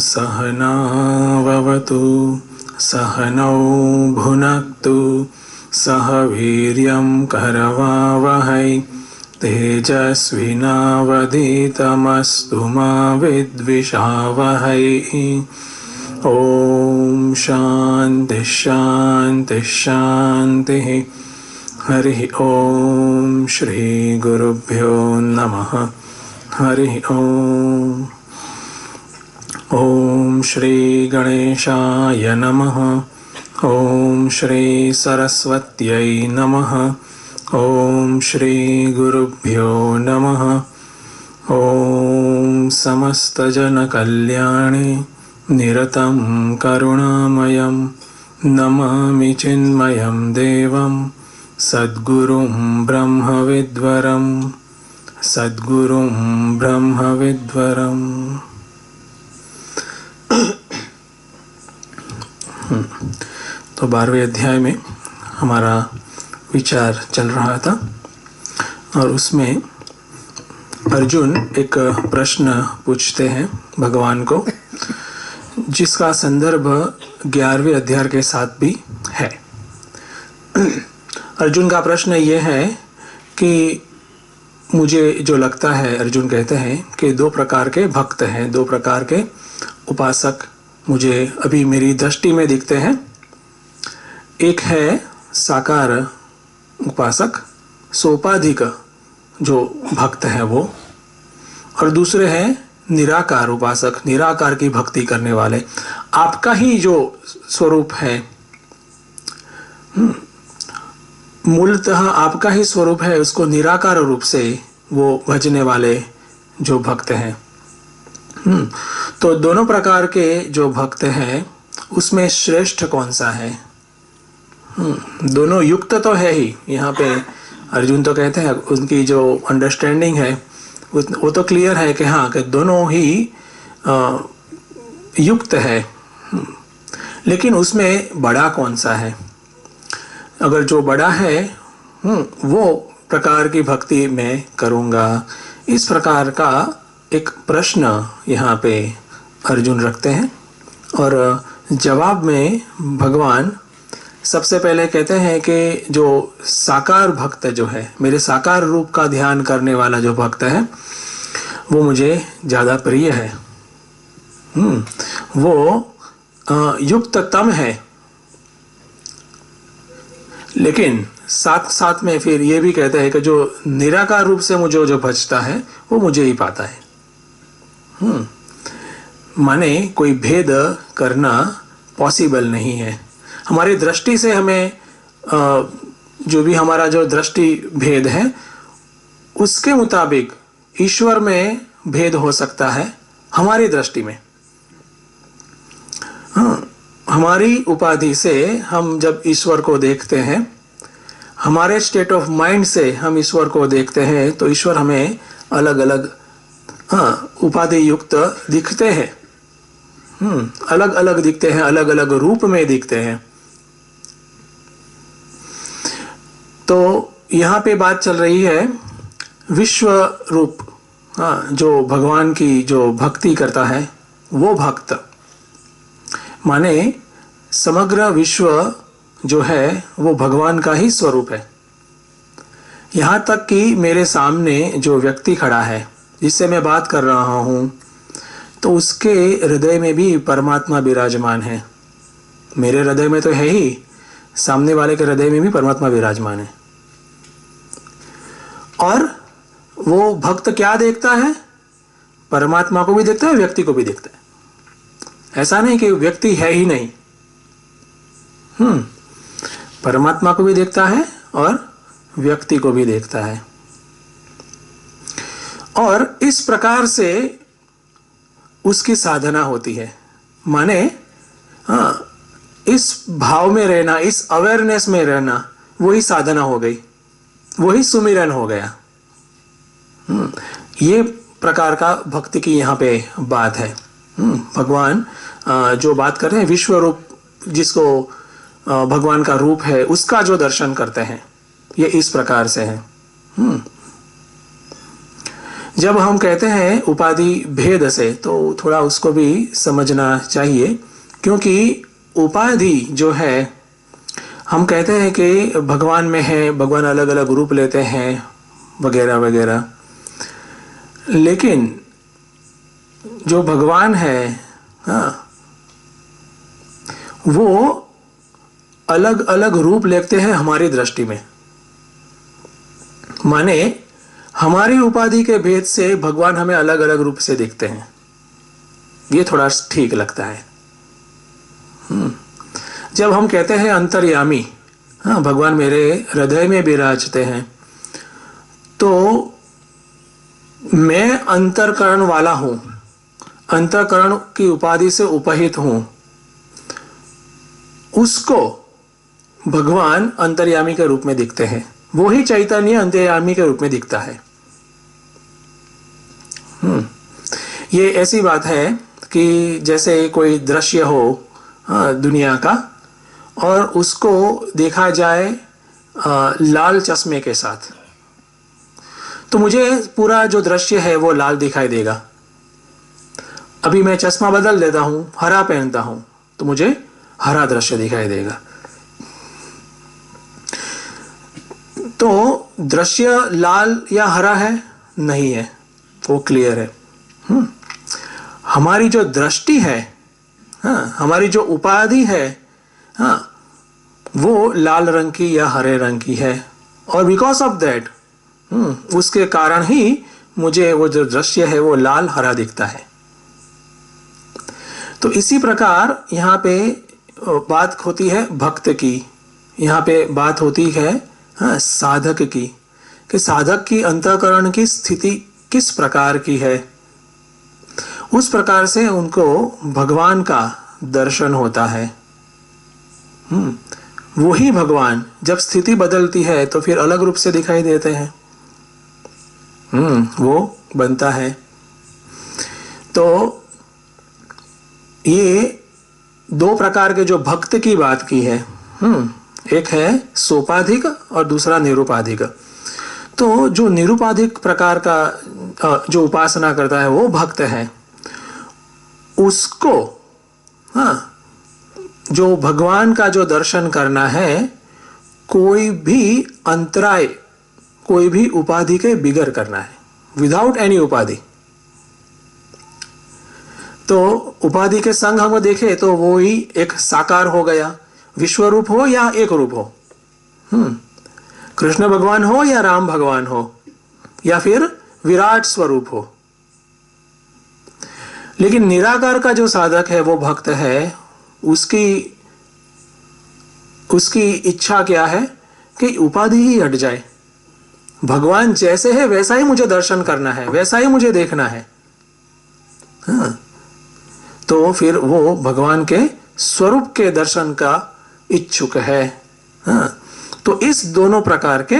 सहनाववतु सहनौ भुनक्तु सह वीर्यं करवावहै तेजस्विनावधीतमस्तु मा विद्विषावहै। ॐ शान्तिः शान्तिः शान्तिः। हरिः ॐ श्रीगुरुभ्यो नमः। हरिः ॐ। ॐ श्री गणेशाय नमः। ॐ श्री सरस्वत्यै नमः। ॐ श्री गुरुभ्यो नमः। ॐ समस्तजनकल्याणे निरतं करुणामयं नमामि चिन्मयं देवं सद्गुरुं ब्रह्मविद्वरं सद्गुरुं ब्रह्मविद्वरम्। तो 12वें अध्याय में हमारा विचार चल रहा था और उसमें अर्जुन एक प्रश्न पूछते हैं भगवान को, जिसका संदर्भ 11वें अध्याय के साथ भी है। अर्जुन का प्रश्न ये है कि मुझे जो लगता है, अर्जुन कहते हैं कि दो प्रकार के भक्त हैं, दो प्रकार के उपासक मुझे अभी मेरी दृष्टि में दिखते हैं। एक है साकार उपासक, सोपाधिक जो भक्त है वो, और दूसरे हैं निराकार उपासक, निराकार की भक्ति करने वाले। आपका ही जो स्वरूप है, मूलतः आपका ही स्वरूप है, उसको निराकार रूप से वो भजने वाले जो भक्त हैं। तो दोनों प्रकार के जो भक्त हैं उसमें श्रेष्ठ कौन सा है? दोनों युक्त तो है ही। यहाँ पे अर्जुन तो कहते हैं, उनकी जो अंडरस्टैंडिंग है वो तो क्लियर है कि हाँ, कि दोनों ही युक्त है। लेकिन उसमें बड़ा कौन सा है? अगर जो बड़ा है वो प्रकार की भक्ति मैं करूँगा, इस प्रकार का एक प्रश्न यहाँ पे अर्जुन रखते हैं। और जवाब में भगवान सबसे पहले कहते हैं कि जो साकार भक्त जो है, मेरे साकार रूप का ध्यान करने वाला जो भक्त है वो मुझे ज़्यादा प्रिय है। वो युक्ततम है। लेकिन साथ साथ में फिर ये भी कहते हैं कि जो निराकार रूप से मुझे जो भजता है वो मुझे ही पाता है। माने कोई भेद करना पॉसिबल नहीं है। हमारी दृष्टि से हमें जो भी हमारा जो दृष्टि भेद है उसके मुताबिक ईश्वर में भेद हो सकता है हमारी दृष्टि में। हमारी उपाधि से हम जब ईश्वर को देखते हैं, हमारे स्टेट ऑफ माइंड से हम ईश्वर को देखते हैं, तो ईश्वर हमें अलग अलग उपाधि युक्त दिखते हैं। अलग अलग दिखते हैं, अलग अलग रूप में दिखते हैं। तो यहाँ पे बात चल रही है विश्व रूप, जो भगवान की जो भक्ति करता है वो भक्त, माने समग्र विश्व जो है वो भगवान का ही स्वरूप है। यहाँ तक कि मेरे सामने जो व्यक्ति खड़ा है जिससे मैं बात कर रहा हूँ, तो उसके हृदय में भी परमात्मा विराजमान है। मेरे हृदय में तो है ही, सामने वाले के हृदय में भी परमात्मा विराजमान है। और वो भक्त क्या देखता है? परमात्मा को भी देखता है, व्यक्ति को भी देखता है। ऐसा नहीं कि व्यक्ति है ही नहीं। परमात्मा को भी देखता है और व्यक्ति को भी देखता है। और इस प्रकार से उसकी साधना होती है। माने इस भाव में रहना, इस अवेयरनेस में रहना, वही साधना हो गई, वही सुमिरन हो गया। ये प्रकार का भक्ति की यहाँ पे बात है। भगवान जो बात कर रहे हैं, विश्व रूप जिसको भगवान का रूप है, उसका जो दर्शन करते हैं, ये इस प्रकार से है। जब हम कहते हैं उपाधि भेद से, तो थोड़ा उसको भी समझना चाहिए, क्योंकि उपाधि जो है, हम कहते हैं कि भगवान में है, भगवान अलग अलग रूप लेते हैं वगैरह वगैरह, लेकिन जो भगवान है वो अलग अलग रूप लेते हैं हमारी दृष्टि में। माने हमारी उपाधि के भेद से भगवान हमें अलग अलग रूप से देखते हैं। ये थोड़ा ठीक लगता है। जब हम कहते हैं अंतर्यामी, भगवान मेरे हृदय में विराजते हैं, तो मैं अंतरकरण वाला हूं, अंतरकरण की उपाधि से उपहित हूं, उसको भगवान अंतर्यामी के रूप में दिखते हैं। वो ही चैतन्य अंतर्यामी के रूप में दिखता है। ये ऐसी बात है कि जैसे कोई दृश्य हो दुनिया का, और उसको देखा जाए लाल चश्मे के साथ, तो मुझे पूरा जो दृश्य है वो लाल दिखाई देगा। अभी मैं चश्मा बदल देता हूं, हरा पहनता हूं, तो मुझे हरा दृश्य दिखाई देगा। तो दृश्य लाल या हरा है नहीं है, वो क्लियर है। हमारी जो दृष्टि है, हमारी जो उपाधि है, वो लाल रंग की या हरे रंग की है, और बिकॉज ऑफ दैट, उसके कारण ही मुझे वो जो दृश्य है वो लाल हरा दिखता है। तो इसी प्रकार यहाँ पे बात होती है भक्त की, यहाँ पे बात होती है साधक की, कि साधक की अंतःकरण की स्थिति किस प्रकार की है। उस प्रकार से उनको भगवान का दर्शन होता है। वही भगवान जब स्थिति बदलती है तो फिर अलग रूप से दिखाई देते हैं। वो बनता है। तो ये दो प्रकार के जो भक्त की बात की है, एक है सोपाधिक और दूसरा निरुपाधिक। तो जो निरुपाधिक प्रकार का जो उपासना करता है वो भक्त है, उसको जो भगवान का जो दर्शन करना है, कोई भी अंतराय, कोई भी उपाधि के बिगर करना है, विदाउट एनी उपाधि। तो उपाधि के संग हम देखें तो वो ही एक साकार हो गया, विश्व रूप हो या एक रूप हो, कृष्ण भगवान हो या राम भगवान हो या फिर विराट स्वरूप हो। लेकिन निराकार का जो साधक है वो भक्त है, उसकी इच्छा क्या है कि उपाधि ही हट जाए, भगवान जैसे है वैसा ही मुझे दर्शन करना है, वैसा ही मुझे देखना है। तो फिर वो भगवान के स्वरूप के दर्शन का इच्छुक है। तो इस दोनों प्रकार के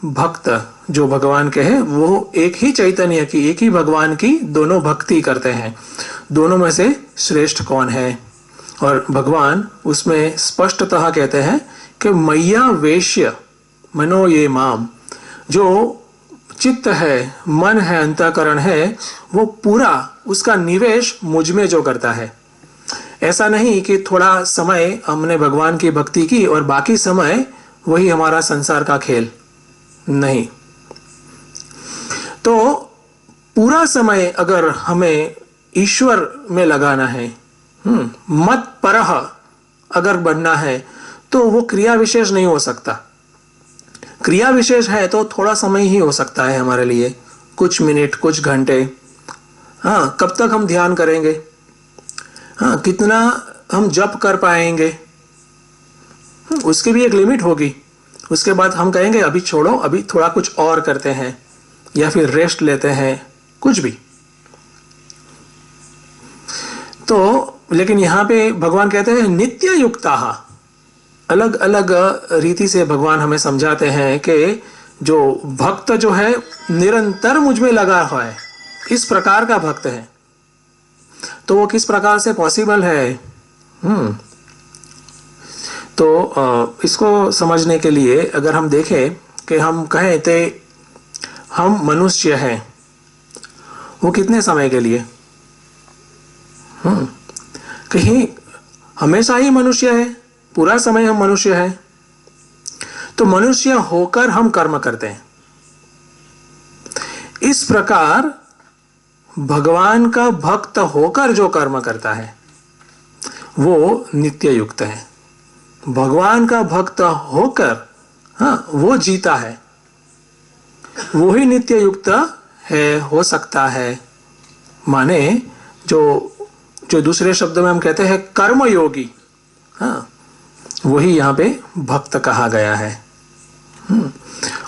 भक्त जो भगवान के हैं, वो एक ही चैतन्य की, एक ही भगवान की दोनों भक्ति करते हैं। दोनों में से श्रेष्ठ कौन है? और भगवान उसमें स्पष्टतः कहते हैं कि मैया वेश्य मनो ये माम, जो चित्त है, मन है, अंतःकरण है, वो पूरा उसका निवेश मुझ में जो करता है। ऐसा नहीं कि थोड़ा समय हमने भगवान की भक्ति की और बाकी समय वही हमारा संसार का खेल, नहीं। तो पूरा समय अगर हमें ईश्वर में लगाना है, मत परह अगर बनना है, तो वो क्रिया विशेष नहीं हो सकता। क्रिया विशेष है तो थोड़ा समय ही हो सकता है हमारे लिए, कुछ मिनट, कुछ घंटे, हाँ, कब तक हम ध्यान करेंगे, हाँ, कितना हम जप कर पाएंगे, उसकी भी एक लिमिट होगी। उसके बाद हम कहेंगे अभी छोड़ो, अभी थोड़ा कुछ और करते हैं, या फिर रेस्ट लेते हैं, कुछ भी। तो लेकिन यहां पे भगवान कहते हैं नित्य युक्ता। अलग अलग रीति से भगवान हमें समझाते हैं कि जो भक्त जो है निरंतर मुझ में लगा हुआ है, इस प्रकार का भक्त है। तो वो किस प्रकार से पॉसिबल है? तो इसको समझने के लिए अगर हम देखें कि हम कहें तो हम मनुष्य हैं, वो कितने समय के लिए? कहीं हमेशा ही मनुष्य है, पूरा समय हम मनुष्य हैं। तो मनुष्य होकर हम कर्म करते हैं। इस प्रकार भगवान का भक्त होकर जो कर्म करता है वो नित्य युक्त है। भगवान का भक्त होकर, हाँ, वो जीता है, वो ही नित्य युक्त है, हो सकता है। माने जो दूसरे शब्दों में हम कहते हैं कर्मयोगी, हाँ, वही यहाँ पे भक्त कहा गया है।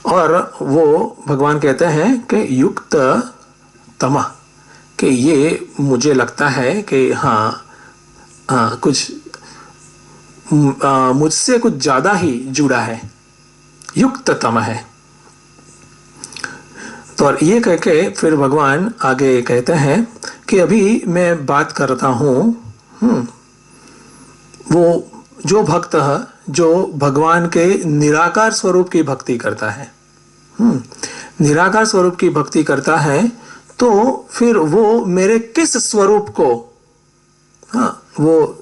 और वो भगवान कहते हैं कि युक्त तमा, कि ये मुझे लगता है कि हाँ, कुछ मुझसे कुछ ज्यादा ही जुड़ा है, युक्त तम है। तो और ये कह के फिर भगवान आगे कहते हैं कि अभी मैं बात करता हूं वो जो भक्त है जो भगवान के निराकार स्वरूप की भक्ति करता है, निराकार स्वरूप की भक्ति करता है, तो फिर वो मेरे किस स्वरूप को, हाँ, वो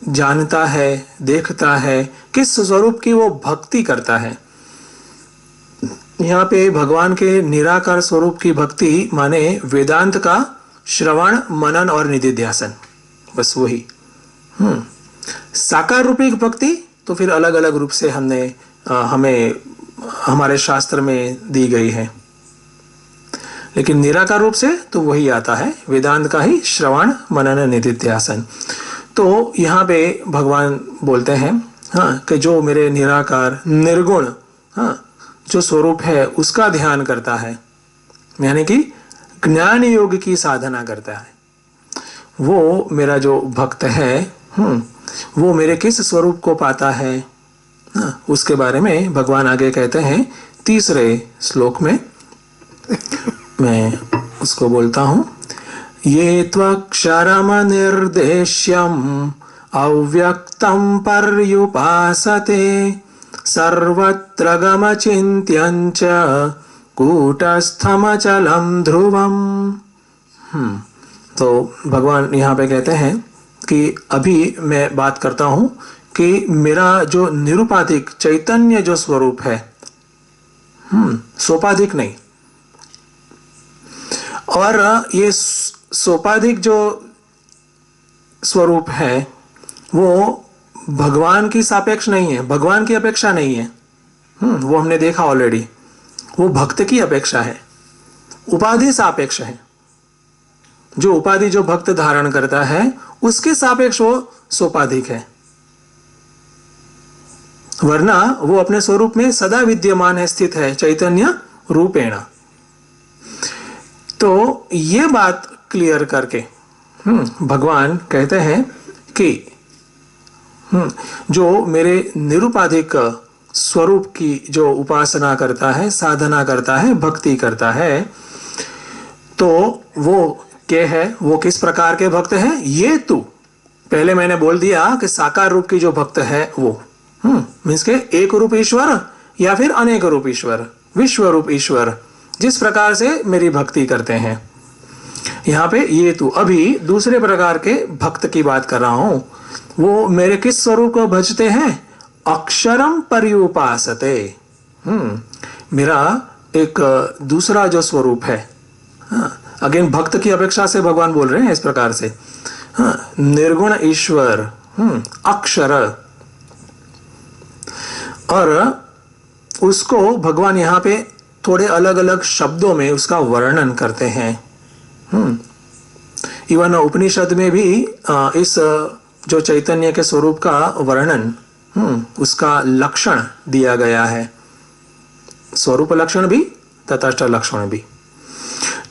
जानता है, देखता है, किस स्वरूप की वो भक्ति करता है। यहाँ पे भगवान के निराकार स्वरूप की भक्ति माने वेदांत का श्रवण, मनन और निधिध्यासन, बस वही। साकार रूपी भक्ति तो फिर अलग अलग रूप से हमें हमारे शास्त्र में दी गई है, लेकिन निराकार रूप से तो वही आता है, वेदांत का ही श्रवण, मनन, निधिध्यासन। तो यहाँ पे भगवान बोलते हैं, हाँ, कि जो मेरे निराकार निर्गुण, हाँ, जो स्वरूप है उसका ध्यान करता है, यानी कि ज्ञान योग की साधना करता है, वो मेरा जो भक्त है, वो मेरे किस स्वरूप को पाता है, हाँ, उसके बारे में भगवान आगे कहते हैं तीसरे श्लोक में। मैं उसको बोलता हूं, ये त्वक्षरम निर्देश्यम अव्यक्तम पर्युपासते सर्वत्र गमचिन्त्यञ्च कूटस्थमचलम ध्रुवम। तो भगवान यहाँ पे कहते हैं कि अभी मैं बात करता हूं कि मेरा जो निरुपाधिक चैतन्य जो स्वरूप है, सोपाधिक नहीं, और ये सोपाधिक जो स्वरूप है वो भगवान की सापेक्ष नहीं है, भगवान की अपेक्षा नहीं है, वो हमने देखा ऑलरेडी, वो भक्त की अपेक्षा है, उपाधि सापेक्ष है। जो उपाधि जो भक्त धारण करता है उसके सापेक्ष वो सोपाधिक है, वरना वो अपने स्वरूप में सदा विद्यमान है, स्थित है चैतन्य रूपेण। तो ये बात क्लियर करके भगवान कहते हैं कि जो मेरे निरुपाधिक स्वरूप की जो उपासना करता है, साधना करता है, भक्ति करता है, तो वो क्या है, वो किस प्रकार के भक्त हैं? ये तू पहले मैंने बोल दिया कि साकार रूप की जो भक्त है वो मीन्स के एक रूप ईश्वर या फिर अनेक रूप ईश्वर, विश्व रूप ईश्वर, जिस प्रकार से मेरी भक्ति करते हैं। यहाँ पे ये तू, अभी दूसरे प्रकार के भक्त की बात कर रहा हूं, वो मेरे किस स्वरूप को भजते हैं? अक्षरम पर्युपासते। मेरा एक दूसरा जो स्वरूप है, अगेन भक्त की अपेक्षा से भगवान बोल रहे हैं इस प्रकार से, निर्गुण ईश्वर, अक्षर, और उसको भगवान यहाँ पे थोड़े अलग अलग शब्दों में उसका वर्णन करते हैं। इवन उपनिषद में भी इस जो चैतन्य के स्वरूप का वर्णन, उसका लक्षण दिया गया है, स्वरूप लक्षण भी तटस्थ लक्षण भी।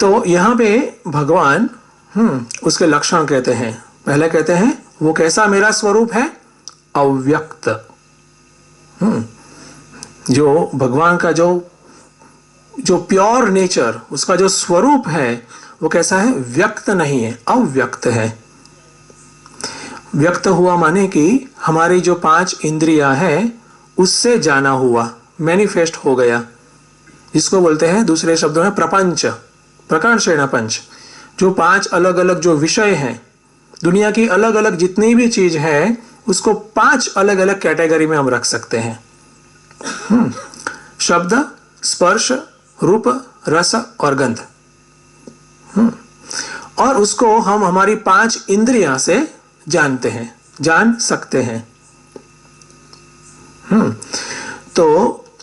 तो यहाँ पे भगवान उसके लक्षण कहते हैं। पहले कहते हैं वो कैसा मेरा स्वरूप है, अव्यक्त। जो भगवान का जो प्योर नेचर, उसका जो स्वरूप है वो कैसा है, व्यक्त नहीं है, अव्यक्त है। व्यक्त हुआ माने कि हमारी जो 5 इंद्रियां हैं उससे जाना हुआ, मैनिफेस्ट हो गया, जिसको बोलते हैं दूसरे शब्दों में प्रपंच, प्रकर्षेण पंच। जो 5 अलग अलग जो विषय हैं, दुनिया की अलग अलग जितनी भी चीज है, उसको 5 अलग अलग कैटेगरी में हम रख सकते हैं। शब्द, स्पर्श, रूप, रस और गंध। और उसको हम हमारी 5 इंद्रियां से जानते हैं, जान सकते हैं। तो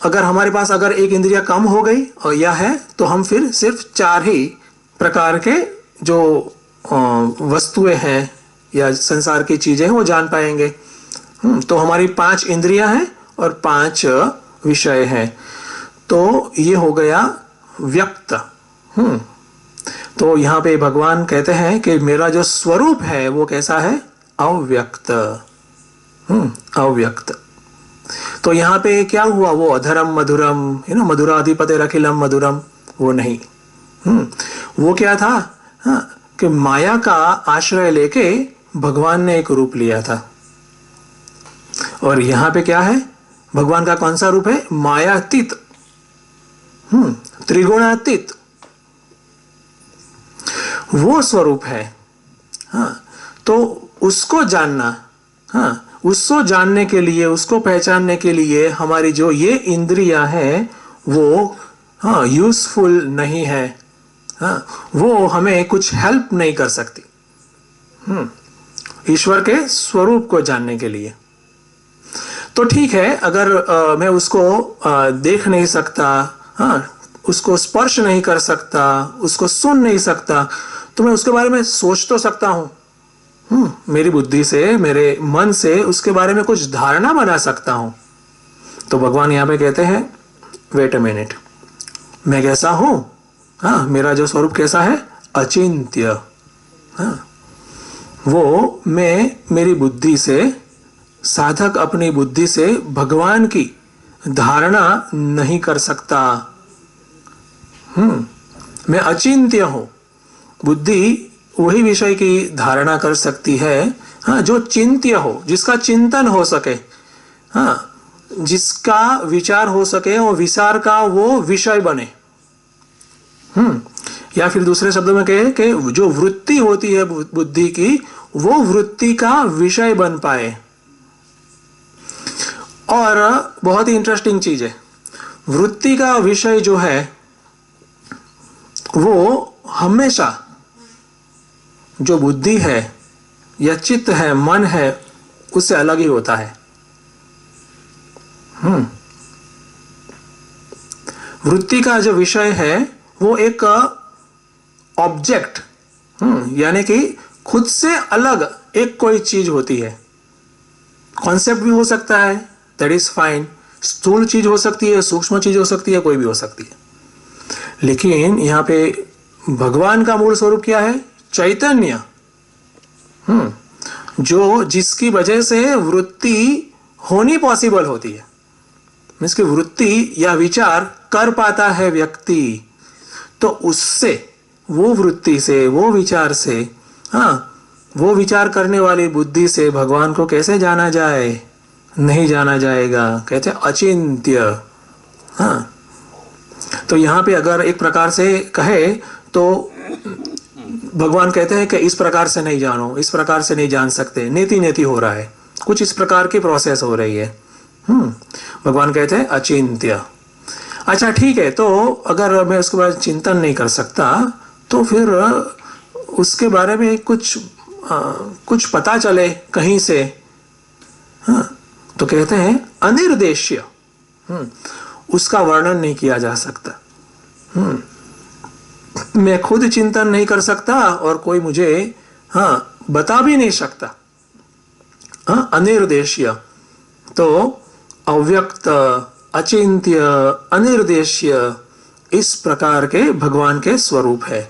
अगर हमारे पास अगर एक इंद्रिया कम हो गई और यह है, तो हम फिर सिर्फ 4 ही प्रकार के जो वस्तुएं हैं या संसार की चीजें हैं वो जान पाएंगे। तो हमारी 5 इंद्रियां हैं और 5 विषय हैं। तो ये हो गया व्यक्त। तो यहाँ पे भगवान कहते हैं कि मेरा जो स्वरूप है वो कैसा है, अव्यक्त। अव्यक्त। तो यहाँ पे क्या हुआ, वो अधरम मधुरम, मधुराधिपते अखिलम मधुरम, वो नहीं। वो क्या था, कि माया का आश्रय लेके भगवान ने एक रूप लिया था। और यहाँ पे क्या है, भगवान का कौन सा रूप है, मायातीत, त्रिगुणातीत, वो स्वरूप है। तो उसको जानना, उसको जानने के लिए, उसको पहचानने के लिए हमारी जो ये इंद्रियां हैं वो यूजफुल नहीं है। वो हमें कुछ हेल्प नहीं कर सकती ईश्वर के स्वरूप को जानने के लिए। तो ठीक है, अगर मैं उसको देख नहीं सकता, उसको स्पर्श नहीं कर सकता, उसको सुन नहीं सकता, तो मैं उसके बारे में सोच तो सकता हूं। मेरी बुद्धि से, मेरे मन से उसके बारे में कुछ धारणा बना सकता हूं। तो भगवान यहां पे कहते हैं, वेट अ मिनट, मैं कैसा हूं, मेरा जो स्वरूप कैसा है, अचिंत्य। वो मैं मेरी बुद्धि से, साधक अपनी बुद्धि से भगवान की धारणा नहीं कर सकता। मैं अचिंत्य हूं। बुद्धि वही विषय की धारणा कर सकती है, जो चिंत्य हो, जिसका चिंतन हो सके, जिसका विचार हो सके और विचार का वो विषय बने। या फिर दूसरे शब्दों में कहे कि जो वृत्ति होती है बुद्धि की, वो वृत्ति का विषय बन पाए। और बहुत ही इंटरेस्टिंग चीज है, वृत्ति का विषय जो है वो हमेशा जो बुद्धि है या चित्त है, मन है, उससे अलग ही होता है। वृत्ति का जो विषय है वो एक ऑब्जेक्ट, यानी कि खुद से अलग एक कोई चीज होती है। कॉन्सेप्ट भी हो सकता है, दैट इज फाइन। स्थूल चीज हो सकती है, सूक्ष्म चीज हो सकती है, कोई भी हो सकती है। लेकिन यहाँ पे भगवान का मूल स्वरूप क्या है, चैतन्य। जो जिसकी वजह से वृत्ति होनी पॉसिबल होती है, मीन्स की वृत्ति या विचार कर पाता है व्यक्ति। तो उससे, वो वृत्ति से, वो विचार से, वो विचार करने वाली बुद्धि से भगवान को कैसे जाना जाए, नहीं जाना जाएगा। कहते हैं अचिंत्य। तो यहाँ पे अगर एक प्रकार से कहे तो भगवान कहते हैं कि इस प्रकार से नहीं जानो, इस प्रकार से नहीं जान सकते, नेति नेति हो रहा है, कुछ इस प्रकार की प्रोसेस हो रही है। भगवान कहते हैं अचिंत्य। अच्छा ठीक है, तो अगर मैं उसके बारे में चिंतन नहीं कर सकता, तो फिर उसके बारे में कुछ पता चले कहीं से, तो कहते हैं अनिर्देश्य। उसका वर्णन नहीं किया जा सकता। मैं खुद चिंतन नहीं कर सकता और कोई मुझे बता भी नहीं सकता। अनिर्देश्य तो अव्यक्त, अचिंत्य, अनिर्देश्य, इस प्रकार के भगवान के स्वरूप है।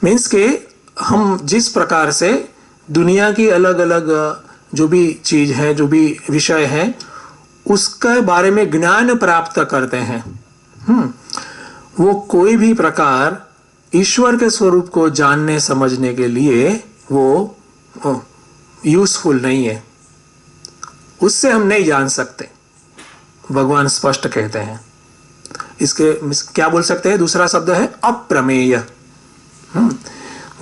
मीन्स के हम जिस प्रकार से दुनिया की अलग अलग जो भी चीज है, जो भी विषय है, उसके बारे में ज्ञान प्राप्त करते हैं, वो कोई भी प्रकार ईश्वर के स्वरूप को जानने समझने के लिए वो यूजफुल नहीं है। उससे हम नहीं जान सकते, भगवान स्पष्ट कहते हैं। इसके क्या बोल सकते हैं? दूसरा शब्द है अप्रमेय।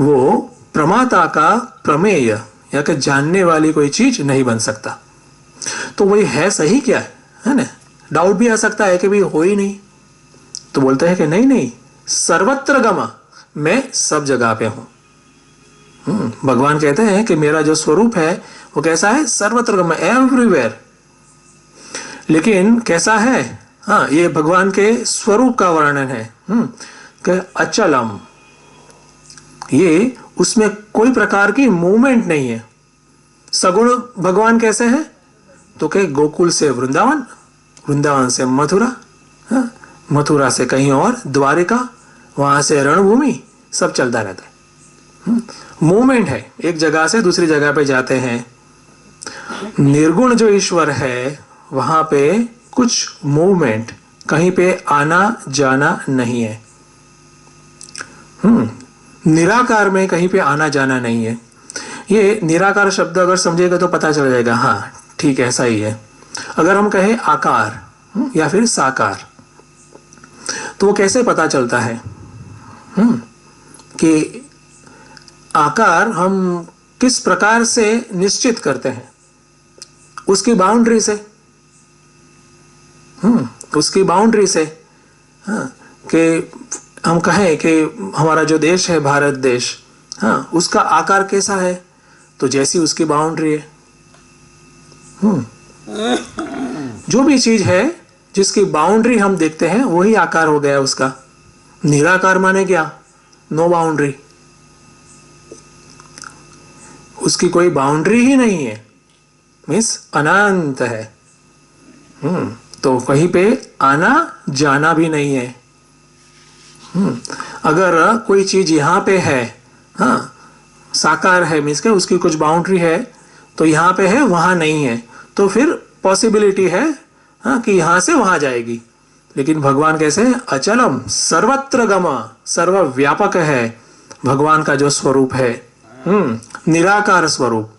वो प्रमाता का प्रमेय या कि जानने वाली कोई चीज नहीं बन सकता। तो वही है सही क्या है ना? डाउट भी आ सकता है कि भाई हो ही नहीं, तो बोलते हैं कि नहीं नहीं, सर्वत्र गमा, मैं सब जगह पे हूं। भगवान कहते हैं कि मेरा जो स्वरूप है वो कैसा है? सर्वत्र गमा, एवरीवेयर। लेकिन कैसा है? ये भगवान के स्वरूप का वर्णन है कि अचलम, ये उसमें कोई प्रकार की मूवमेंट नहीं है। सगुण भगवान कैसे है? तो कि गोकुल से वृंदावन, वृंदावन से मथुरा, मथुरा से कहीं और द्वारिका, वहां से रणभूमि, सब चलता रहता है। मूवमेंट है, एक जगह से दूसरी जगह पे जाते हैं। निर्गुण जो ईश्वर है वहां पे कुछ मूवमेंट, कहीं पे आना जाना नहीं है। निराकार में कहीं पे आना जाना नहीं है। ये निराकार शब्द अगर समझेगा तो पता चल जाएगा, हाँ ठीक है, ऐसा ही है। अगर हम कहें आकार या फिर साकार, तो वो कैसे पता चलता है कि आकार हम किस प्रकार से निश्चित करते हैं? उसकी बाउंड्री से, उसकी बाउंड्री से। कि हम कहें कि हमारा जो देश है भारत देश, उसका आकार कैसा है? तो जैसी उसकी बाउंड्री है। जो भी चीज है जिसकी बाउंड्री हम देखते हैं वही आकार हो गया उसका। निराकार माने क्या? नो बाउंड्री, उसकी कोई बाउंड्री ही नहीं है, मीन्स अनंत है। तो कहीं पे आना जाना भी नहीं है। अगर कोई चीज यहां पे है, साकार है, मीन्स के उसकी कुछ बाउंड्री है, तो यहां पे है वहां नहीं है, तो फिर पॉसिबिलिटी है कि यहां से वहां जाएगी। लेकिन भगवान कैसे? अचलम, सर्वत्र गमा, सर्वव्यापक है भगवान का जो स्वरूप है, निराकार स्वरूप।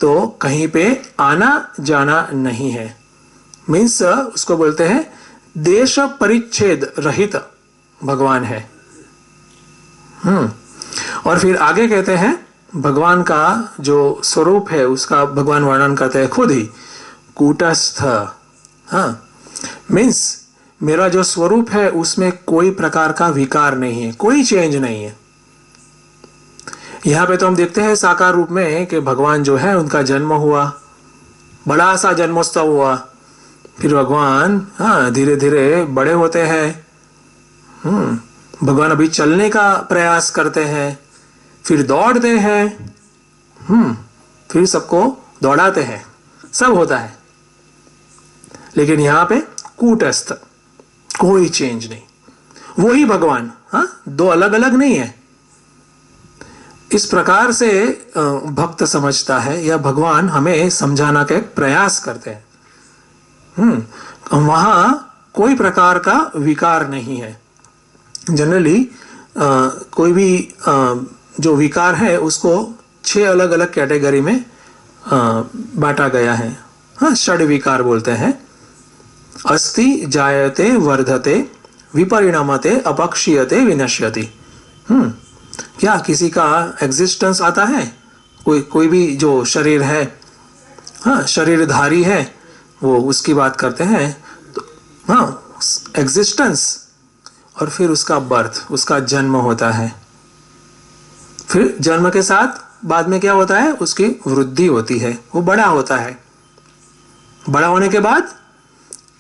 तो कहीं पे आना जाना नहीं है, मीन्स उसको बोलते हैं देश परिच्छेद रहित भगवान है। और फिर आगे कहते हैं भगवान का जो स्वरूप है उसका भगवान वर्णन करते हैं खुद ही, कूटस्थ। मीन्स मेरा जो स्वरूप है उसमें कोई प्रकार का विकार नहीं है, कोई चेंज नहीं है। यहां पे तो हम देखते हैं साकार रूप में कि भगवान जो है उनका जन्म हुआ, बड़ा सा जन्मोत्सव हुआ, फिर भगवान धीरे धीरे बड़े होते हैं। भगवान अभी चलने का प्रयास करते हैं, फिर दौड़ते हैं, फिर सबको दौड़ाते हैं, सब होता है। लेकिन यहां पे कूटस्थ, कोई चेंज नहीं, वही भगवान, दो अलग अलग नहीं है। इस प्रकार से भक्त समझता है या भगवान हमें समझाना का एक प्रयास करते हैं। वहां कोई प्रकार का विकार नहीं है। जनरली कोई भी जो विकार है उसको 6 अलग अलग कैटेगरी में बांटा गया है। षड विकार बोलते हैं। अस्ति, जायते, वर्धते, विपरिणामते, अपक्षीयते, विनश्यति। क्या किसी का एग्जिस्टेंस आता है? कोई भी जो शरीर है, शरीरधारी है, वो उसकी बात करते हैं। तो एग्जिस्टेंस, और फिर उसका बर्थ, उसका जन्म होता है। फिर जन्म के साथ बाद में क्या होता है? उसकी वृद्धि होती है, वो बड़ा होता है। बड़ा होने के बाद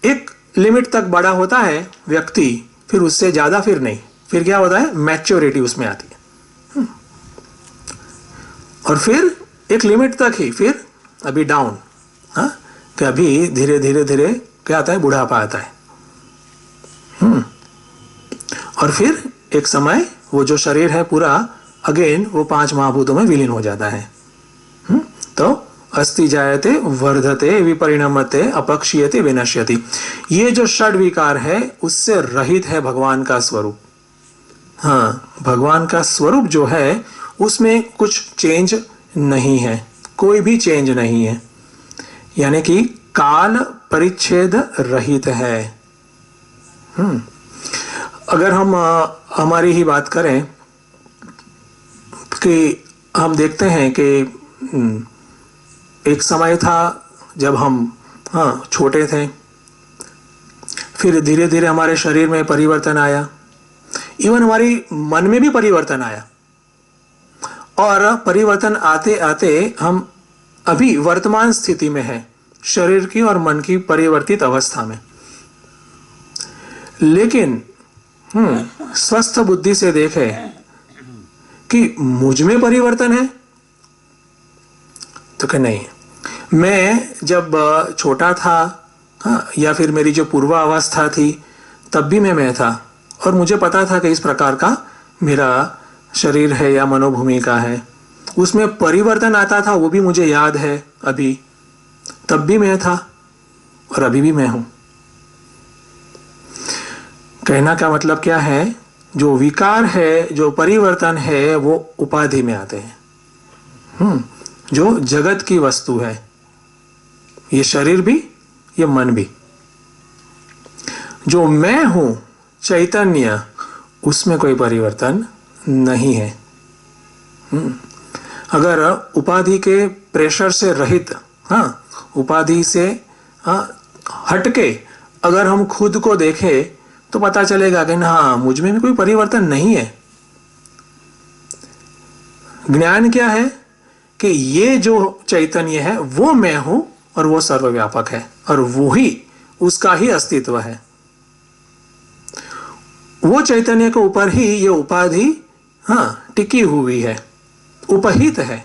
एक लिमिट तक बड़ा होता है व्यक्ति, फिर उससे ज्यादा फिर नहीं, फिर क्या होता है, मैच्योरिटी उसमें आती है। और फिर एक लिमिट तक ही, फिर अभी डाउन, हाँ, कि अभी धीरे धीरे धीरे क्या आता है, बुढ़ापा आता है। और फिर एक समय वो जो शरीर है पूरा अगेन वो 5 महाभूतों में विलीन हो जाता है। तो अस्ति जायते वर्धते विपरिणमते अपक्षीयते विनश्यति, ये जो षड विकार है उससे रहित है भगवान का स्वरूप। हाँ, भगवान का स्वरूप जो है उसमें कुछ चेंज नहीं है, कोई भी चेंज नहीं है, यानी कि काल परिच्छेद रहित है। अगर हम हमारी ही बात करें कि हम देखते हैं कि एक समय था जब हम छोटे थे, फिर धीरे धीरे हमारे शरीर में परिवर्तन आया, इवन हमारी मन में भी परिवर्तन आया, और परिवर्तन आते आते हम अभी वर्तमान स्थिति में हैं, शरीर की और मन की परिवर्तित अवस्था में। लेकिन स्वस्थ बुद्धि से देखें कि मुझ में परिवर्तन है, तो क्या नहीं। मैं जब छोटा था, या फिर मेरी जो पूर्वावस्था थी, तब भी मैं था, और मुझे पता था कि इस प्रकार का मेरा शरीर है या मनोभूमिका है। उसमें परिवर्तन आता था, वो भी मुझे याद है अभी, तब भी मैं था और अभी भी मैं हूं। कहना का मतलब क्या है, जो विकार है, जो परिवर्तन है, वो उपाधि में आते हैं, जो जगत की वस्तु है, ये शरीर भी, ये मन भी। जो मैं हूं चैतन्य, उसमें कोई परिवर्तन नहीं है। अगर उपाधि के प्रेशर से रहित, उपाधि से हटके अगर हम खुद को देखें तो पता चलेगा कि हाँ, मुझ में भी कोई परिवर्तन नहीं है। ज्ञान क्या है कि ये जो चैतन्य है वो मैं हूं, और वो सर्वव्यापक है, और वो ही उसका ही अस्तित्व है। वो चैतन्य के ऊपर ही ये उपाधि टिकी हुई है, उपहित है।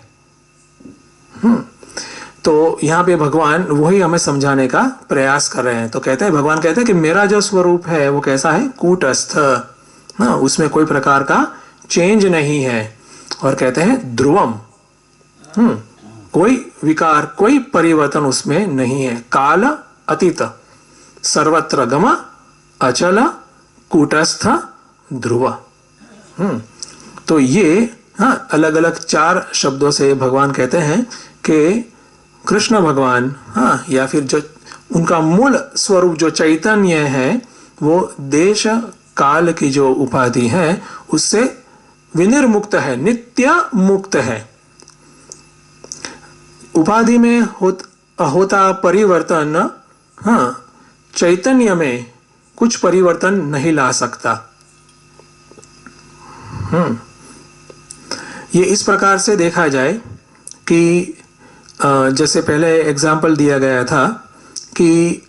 तो यहाँ पे भगवान वही हमें समझाने का प्रयास कर रहे हैं। तो कहते हैं, भगवान कहते हैं कि मेरा जो स्वरूप है वो कैसा है, कूटस्थ, उसमें कोई प्रकार का चेंज नहीं है। और कहते हैं ध्रुवम, कोई विकार, कोई परिवर्तन उसमें नहीं है। काल अतीत, सर्वत्र गम, अचल, कूटस्थ, ध्रुव। तो ये अलग अलग 4 शब्दों से भगवान कहते हैं कि कृष्ण भगवान, या फिर जो उनका मूल स्वरूप जो चैतन्य है, वो देश काल की जो उपाधि है उससे विनिर्मुक्त है, नित्य मुक्त है। उपाधि में होता परिवर्तन चैतन्य में कुछ परिवर्तन नहीं ला सकता। ये इस प्रकार से देखा जाए कि जैसे पहले एग्जाम्पल दिया गया था कि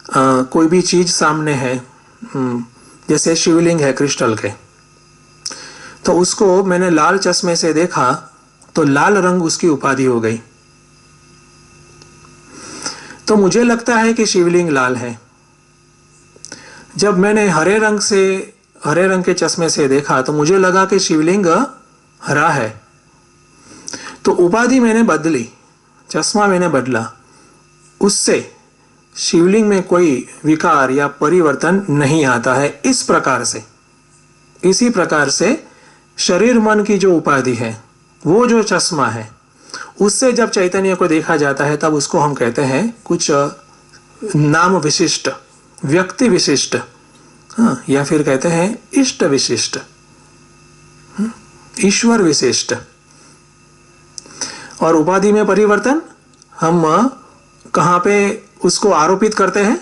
कोई भी चीज सामने है, जैसे शिवलिंग है क्रिस्टल के, तो उसको मैंने लाल चश्मे से देखा तो लाल रंग उसकी उपाधि हो गई, तो मुझे लगता है कि शिवलिंग लाल है। जब मैंने हरे रंग के चश्मे से देखा तो मुझे लगा कि शिवलिंग हरा है, तो उपाधि मैंने बदली, चश्मा मैंने बदला, उससे शिवलिंग में कोई विकार या परिवर्तन नहीं आता है। इस प्रकार से, इसी प्रकार से शरीर मन की जो उपाधि है, वो जो चश्मा है, उससे जब चैतन्य को देखा जाता है तब उसको हम कहते हैं कुछ नाम विशिष्ट, व्यक्ति विशिष्ट, या फिर कहते हैं इष्ट विशिष्ट, ईश्वर विशिष्ट। और उपाधि में परिवर्तन हम कहाँ पे उसको आरोपित करते हैं,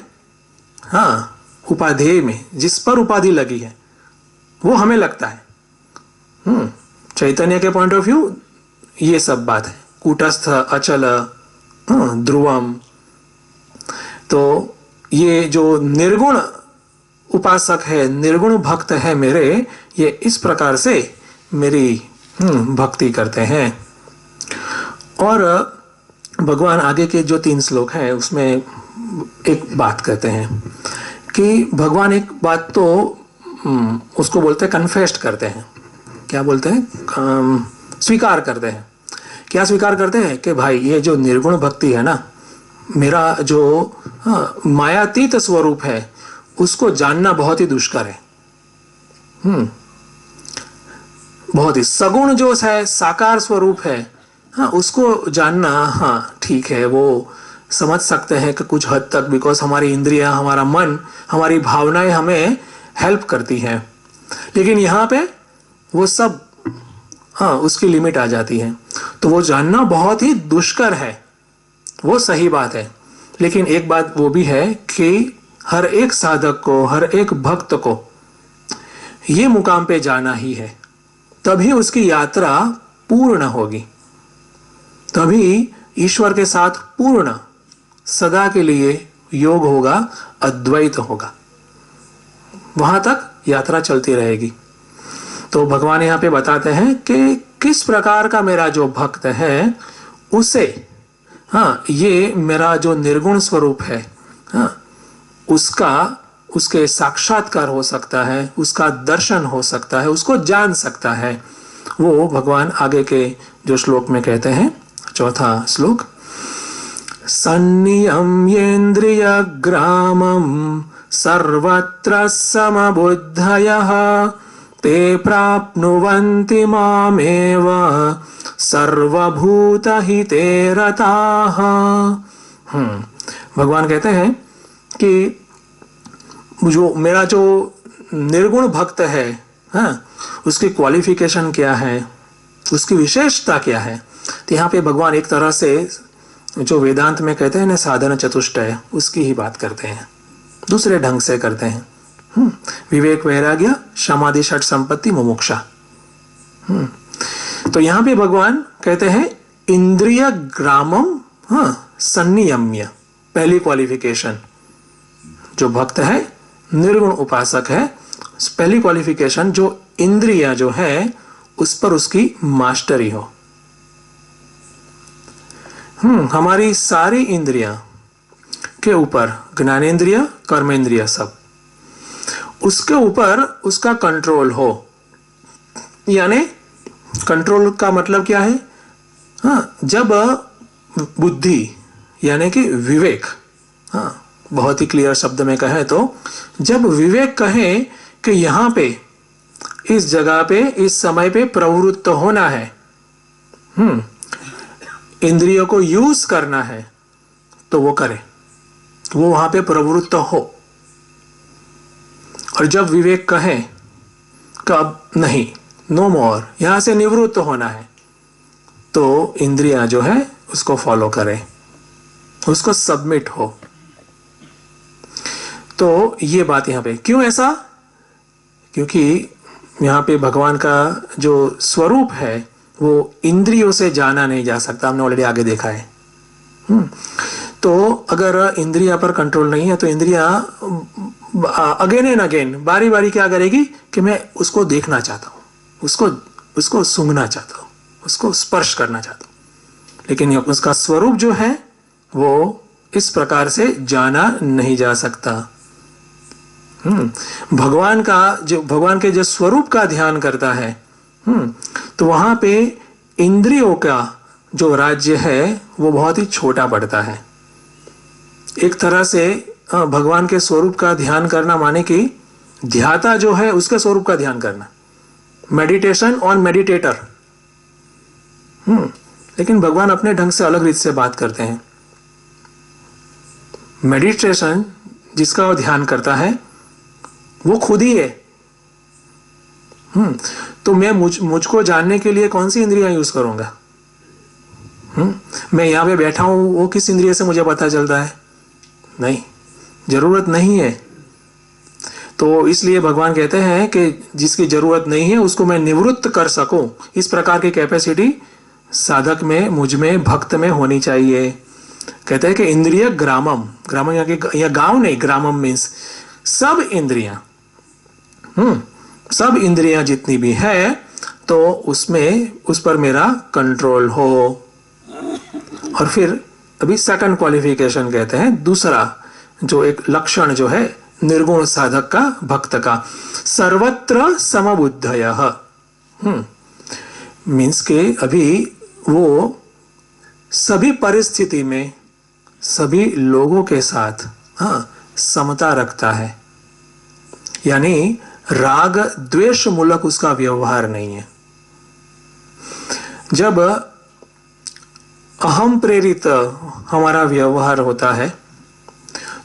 उपाधेय में, जिस पर उपाधि लगी है वो हमें लगता है। चैतन्य के पॉइंट ऑफ व्यू ये सब बात है, कूटस्थ, अचल, ध्रुवम। तो ये जो निर्गुण उपासक है, निर्गुण भक्त है मेरे, ये इस प्रकार से मेरी भक्ति करते हैं। और भगवान आगे के जो 3 श्लोक हैं उसमें एक बात कहते हैं कि भगवान एक बात तो उसको बोलते हैं कन्फेस्ट करते हैं। क्या बोलते हैं? स्वीकार करते हैं। क्या स्वीकार करते हैं? कि भाई ये जो निर्गुण भक्ति है ना, मेरा जो मायातीत स्वरूप है उसको जानना बहुत ही दुष्कर है। बहुत ही सगुण जो है साकार स्वरूप है, हाँ, उसको जानना, हाँ ठीक है, वो समझ सकते हैं कि कुछ हद तक, बिकॉज हमारी इंद्रियां, हमारा मन, हमारी भावनाएं हमें हेल्प करती हैं। लेकिन यहाँ पे वो सब, हाँ, उसकी लिमिट आ जाती है। तो वो जानना बहुत ही दुष्कर है, वो सही बात है। लेकिन एक बात वो भी है कि हर एक साधक को, हर एक भक्त को ये मुकाम पे जाना ही है, तभी उसकी यात्रा पूर्ण होगी, तभी ईश्वर के साथ पूर्ण सदा के लिए योग होगा, अद्वैत होगा, वहां तक यात्रा चलती रहेगी। तो भगवान यहाँ पे बताते हैं कि किस प्रकार का मेरा जो भक्त है उसे, हाँ, ये मेरा जो निर्गुण स्वरूप है, हाँ, उसके साक्षात्कार हो सकता है, उसका दर्शन हो सकता है, उसको जान सकता है। वो भगवान आगे के जो श्लोक में कहते हैं, 4था श्लोक, सन्नियम्येन्द्रिय ग्रामं सर्वत्र समबुद्धयः ते प्राप्नुवन्ति मामेव सर्वभूतहिते रताः। भगवान कहते हैं कि जो मेरा जो निर्गुण भक्त है, हाँ, उसकी क्वालिफिकेशन क्या है, उसकी विशेषता क्या है। तो यहाँ पे भगवान एक तरह से जो वेदांत में कहते हैं ना साधन चतुष्टय, उसकी ही बात करते हैं, दूसरे ढंग से करते हैं। विवेक, वैराग्य, समाधि, षट संपत्ति, मुमुक्षा। तो यहाँ पे भगवान कहते हैं इंद्रिय ग्रामम, हाँ, संनियम्य, पहली क्वालिफिकेशन। जो भक्त है, निर्गुण उपासक है, पहली क्वालिफिकेशन जो इंद्रिया जो है उस पर उसकी मास्टरी हो। हमारी सारी इंद्रियां के ऊपर, ज्ञानेंद्रिय, कर्मेंद्रिय, सब उसके ऊपर उसका कंट्रोल हो। यानी कंट्रोल का मतलब क्या है? हाँ, जब बुद्धि यानी कि विवेक, हाँ, बहुत ही क्लियर शब्द में कहें तो जब विवेक कहे कि यहां पे, इस जगह पे, इस समय पे प्रवृत्त होना है, इंद्रियों को यूज करना है, तो वो करे, वो वहां पे प्रवृत्त हो। और जब विवेक कहे कि अब नहीं, नो मोर, यहां से निवृत्त होना है, तो इंद्रियां जो है उसको फॉलो करे, उसको सबमिट हो। तो ये बात यहां पे क्यों ऐसा? क्योंकि यहां पे भगवान का जो स्वरूप है वो इंद्रियों से जाना नहीं जा सकता, हमने ऑलरेडी आगे देखा है। तो अगर इंद्रिया पर कंट्रोल नहीं है तो इंद्रिया अगेन एंड अगेन, बारी बारी क्या करेगी कि मैं उसको देखना चाहता हूं, उसको सूंघना चाहता हूं, उसको स्पर्श करना चाहता हूं, लेकिन उसका स्वरूप जो है वो इस प्रकार से जाना नहीं जा सकता। भगवान के जो स्वरूप का ध्यान करता है, तो वहां पे इंद्रियों का जो राज्य है वो बहुत ही छोटा पड़ता है। एक तरह से भगवान के स्वरूप का ध्यान करना माने कि ध्याता जो है उसके स्वरूप का ध्यान करना, मेडिटेशन ऑन मेडिटेटर। लेकिन भगवान अपने ढंग से अलग रीत से बात करते हैं। मेडिटेशन जिसका वो ध्यान करता है वो खुद ही है। तो मैं मुझको जानने के लिए कौन सी इंद्रियां यूज करूंगा? मैं यहां पे बैठा हूं, वो किस इंद्रिय से मुझे पता चलता है? नहीं, जरूरत नहीं है। तो इसलिए भगवान कहते हैं कि जिसकी जरूरत नहीं है उसको मैं निवृत्त कर सकूं, इस प्रकार की कैपेसिटी साधक में, मुझ में, भक्त में होनी चाहिए। कहते हैं कि इंद्रिय ग्रामम, ग्रामम यहाँ गांव नहीं, ग्रामम मीन्स सब इंद्रियां, सब इंद्रियां जितनी भी है तो उसमें उस पर मेरा कंट्रोल हो। और फिर अभी सेकंड क्वालिफिकेशन कहते हैं, दूसरा जो एक लक्षण जो है निर्गुण साधक का, भक्त का, सर्वत्र समबुद्धयः। मीन्स के अभी वो सभी परिस्थिति में सभी लोगों के साथ समता रखता है, यानी राग द्वेष मूलक उसका व्यवहार नहीं है। जब अहम प्रेरित हमारा व्यवहार होता है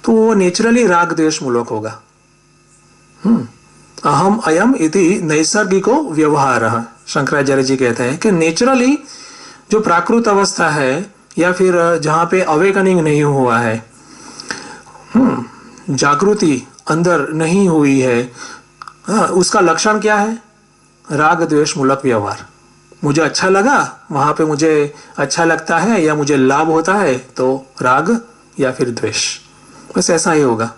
तो वो नेचुरली राग द्वेष मूलक होगा। अहम अयम इति नैसर्गिको व्यवहारः, शंकराचार्य जी कहते हैं कि नेचुरली जो प्राकृत अवस्था है या फिर जहां पे अवेकनिंग नहीं हुआ है, जागृति अंदर नहीं हुई है, उसका लक्षण क्या है? राग द्वेष मूलक व्यवहार। मुझे अच्छा लगा, वहां पे मुझे अच्छा लगता है या मुझे लाभ होता है तो राग या फिर द्वेष, बस ऐसा ही होगा।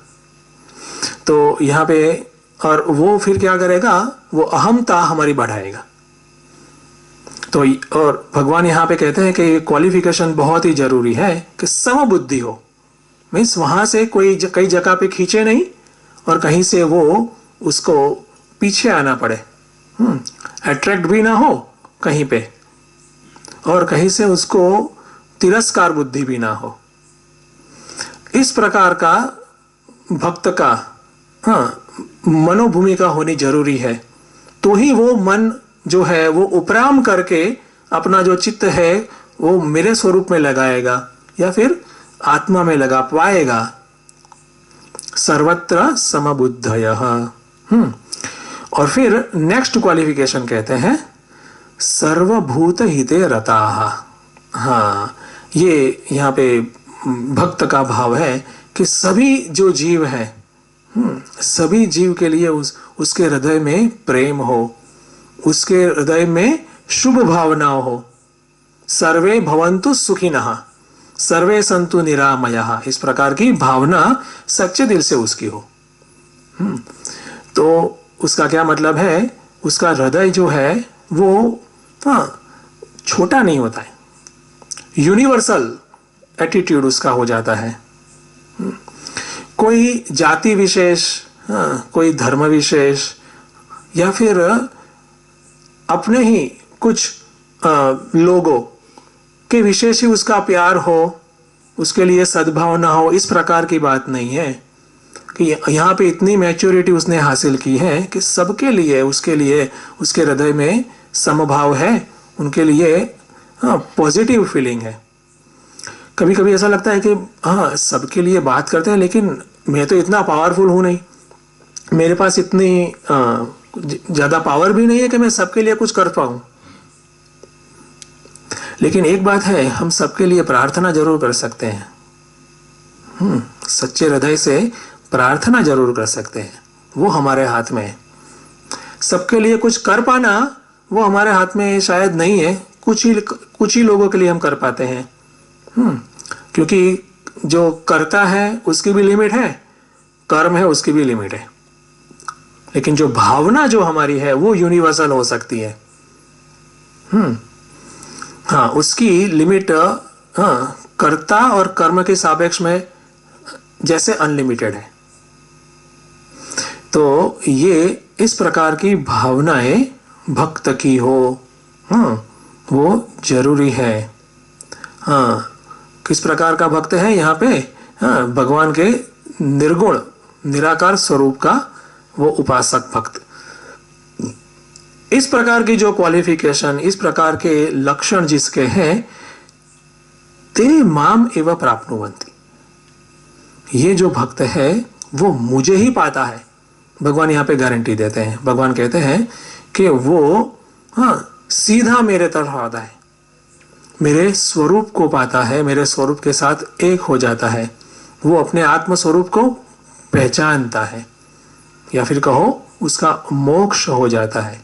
तो यहाँ पे और वो फिर क्या करेगा? वो अहमता हमारी बढ़ाएगा। तो और भगवान यहाँ पे कहते हैं कि क्वालिफिकेशन बहुत ही जरूरी है कि समबुद्धि हो। मीन्स वहां से कोई कई जगह पे खींचे नहीं और कहीं से वो उसको पीछे आना पड़े, अट्रैक्ट भी ना हो कहीं पे और कहीं से उसको तिरस्कार बुद्धि भी ना हो। इस प्रकार का भक्त का मनोभूमिका होनी जरूरी है, तो ही वो मन जो है वो उपराम करके अपना जो चित्त है वो मेरे स्वरूप में लगाएगा या फिर आत्मा में लगा पाएगा। सर्वत्र समबुद्धयः। और फिर नेक्स्ट क्वालिफिकेशन कहते हैं सर्वभूत हिते रताः। ये यहाँ पे भक्त का भाव है कि सभी जो जीव है, सभी जीव के लिए उसके हृदय में प्रेम हो, उसके हृदय में शुभ भावना हो। सर्वे भवन्तु सुखिनः सर्वे सन्तु निरामयाः, इस प्रकार की भावना सच्चे दिल से उसकी हो। तो उसका क्या मतलब है? उसका हृदय जो है वो छोटा नहीं होता है, यूनिवर्सल एटीट्यूड उसका हो जाता है। कोई जाति विशेष, कोई धर्म विशेष या फिर अपने ही कुछ लोगों के विशेष ही उसका प्यार हो, उसके लिए सद्भावना हो, इस प्रकार की बात नहीं है। कि यहाँ पे इतनी मैच्योरिटी उसने हासिल की है कि सबके लिए, उसके लिए उसके हृदय में समभाव है, उनके लिए पॉजिटिव फीलिंग है। कभी कभी ऐसा लगता है कि सबके लिए बात करते हैं लेकिन मैं तो इतना पावरफुल हूं नहीं, मेरे पास इतनी ज्यादा पावर भी नहीं है कि मैं सबके लिए कुछ कर पाऊं। लेकिन एक बात है, हम सबके लिए प्रार्थना जरूर कर सकते हैं। सच्चे हृदय से प्रार्थना जरूर कर सकते हैं, वो हमारे हाथ में है। सबके लिए कुछ कर पाना वो हमारे हाथ में शायद नहीं है, कुछ ही लोगों के लिए हम कर पाते हैं। क्योंकि जो करता है उसकी भी लिमिट है, कर्म है उसकी भी लिमिट है, लेकिन जो भावना जो हमारी है वो यूनिवर्सल हो सकती है। उसकी लिमिट कर्ता और कर्म के सापेक्ष में जैसे अनलिमिटेड है। तो ये इस प्रकार की भावनाएं भक्त की हो, वो जरूरी है। किस प्रकार का भक्त है यहाँ पे? भगवान के निर्गुण निराकार स्वरूप का वो उपासक भक्त। इस प्रकार की जो क्वालिफिकेशन, इस प्रकार के लक्षण जिसके हैं, ते माम एव प्राप्नुवन्ति, ये जो भक्त है वो मुझे ही पाता है। भगवान यहाँ पे गारंटी देते हैं। भगवान कहते हैं कि वो सीधा मेरे तरफ आता है, मेरे स्वरूप को पाता है, मेरे स्वरूप के साथ एक हो जाता है, वो अपने आत्म स्वरूप को पहचानता है, या फिर कहो उसका मोक्ष हो जाता है।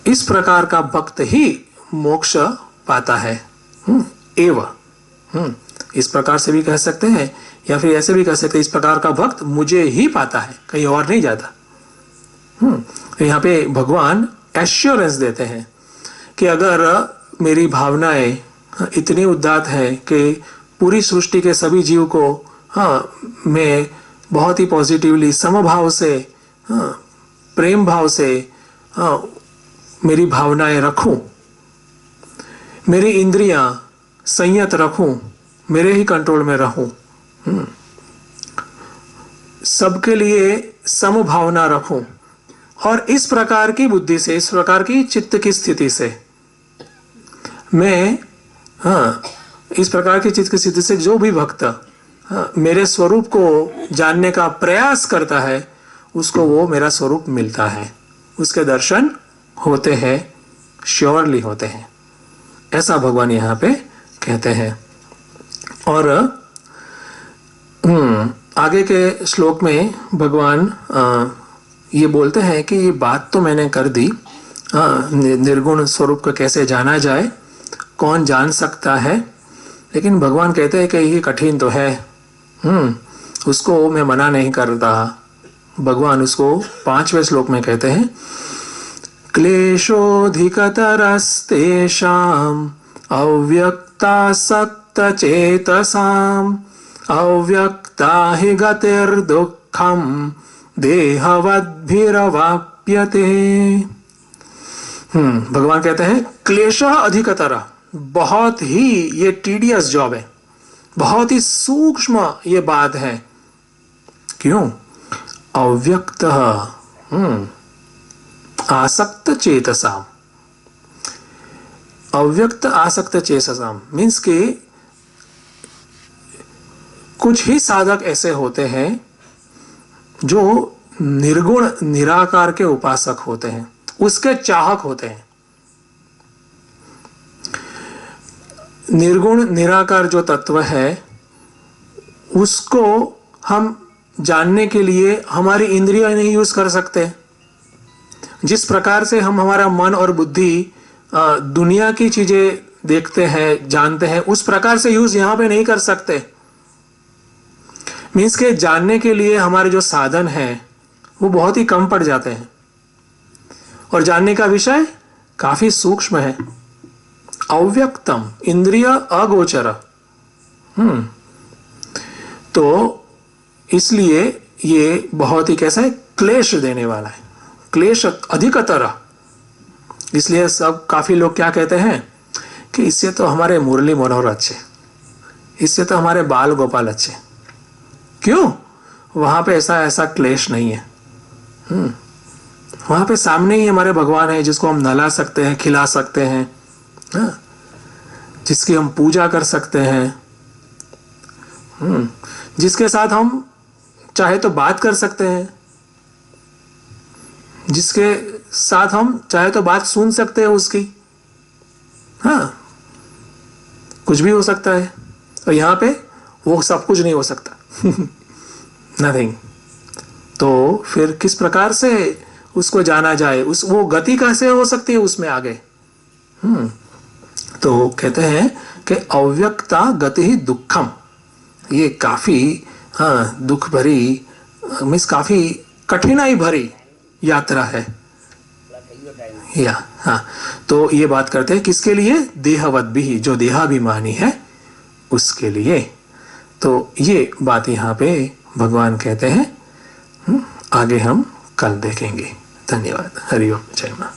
इस प्रकार का भक्त ही मोक्ष पाता है। एव इस प्रकार से भी कह सकते हैं, या फिर ऐसे भी कह सकते हैं, इस प्रकार का भक्त मुझे ही पाता है, कहीं और नहीं जाता। यहाँ पे भगवान एश्योरेंस देते हैं कि अगर मेरी भावनाएं इतनी उदात्त है कि पूरी सृष्टि के सभी जीव को मैं बहुत ही पॉजिटिवली, समभाव से, प्रेम भाव से मेरी भावनाएं रखूं, मेरी इंद्रियां संयत रखूं, मेरे ही कंट्रोल में रहूं, सबके लिए समभावना रखूं, और इस प्रकार की बुद्धि से, इस प्रकार की चित्त की स्थिति से मैं इस प्रकार की चित्त की स्थिति से जो भी भक्त मेरे स्वरूप को जानने का प्रयास करता है, उसको वो मेरा स्वरूप मिलता है, उसके दर्शन होते हैं, श्योरली होते हैं, ऐसा भगवान यहाँ पे कहते हैं। और आगे के श्लोक में भगवान ये बोलते हैं कि ये बात तो मैंने कर दी, निर्गुण स्वरूप को कैसे जाना जाए, कौन जान सकता है, लेकिन भगवान कहते हैं कि ये कठिन तो है, उसको मैं मना नहीं कर रहा। भगवान उसको 5वें श्लोक में कहते हैं, क्लेशोऽधिकतरस्तेषाम् अव्यक्तासक्तचेतसाम् अव्यक्ता हि गतिर्दुःखम् देहवद्भिरवाप्यते। भगवान कहते हैं क्लेशः अधिकतर, बहुत ही ये टीडियस जॉब है, बहुत ही सूक्ष्म ये बात है। क्यों? अव्यक्त आसक्त चेतसाम, अव्यक्त आसक्त चेतसाम मीन्स के कुछ ही साधक ऐसे होते हैं जो निर्गुण निराकार के उपासक होते हैं, उसके चाहक होते हैं। निर्गुण निराकार जो तत्व है उसको हम जानने के लिए हमारी इंद्रियां नहीं यूज कर सकते। जिस प्रकार से हम हमारा मन और बुद्धि दुनिया की चीजें देखते हैं, जानते हैं, उस प्रकार से यूज यहां पे नहीं कर सकते। मीन्स के जानने के लिए हमारे जो साधन हैं वो बहुत ही कम पड़ जाते हैं, और जानने का विषय काफी सूक्ष्म है, अव्यक्तम, इंद्रिय अगोचर। तो इसलिए ये बहुत ही कैसा है, क्लेश देने वाला है, क्लेश अधिकतर। इसलिए सब काफी लोग क्या कहते हैं कि इससे तो हमारे मुरली मनोहर अच्छे, इससे तो हमारे बाल गोपाल अच्छे। क्यों? वहां पे ऐसा ऐसा क्लेश नहीं है। वहां पे सामने ही हमारे भगवान है जिसको हम नहला सकते हैं, खिला सकते हैं, जिसकी हम पूजा कर सकते हैं, जिसके साथ हम चाहे तो बात कर सकते हैं, जिसके साथ हम चाहे तो बात सुन सकते हैं उसकी। कुछ भी हो सकता है, और यहाँ पे वो सब कुछ नहीं हो सकता। नथिंग। तो फिर किस प्रकार से उसको जाना जाए, वो गति कैसे हो सकती है उसमें आगे। तो कहते हैं कि अव्यक्ता गति ही दुखम, ये काफी दुख भरी, मीन्स काफी कठिनाई भरी यात्रा है। तो ये बात करते हैं किसके लिए? देहवत भी, जो देहाभिमानी है उसके लिए। तो ये बात यहाँ पे भगवान कहते हैं। आगे हम कल देखेंगे। धन्यवाद। हरि ओम, जय मां।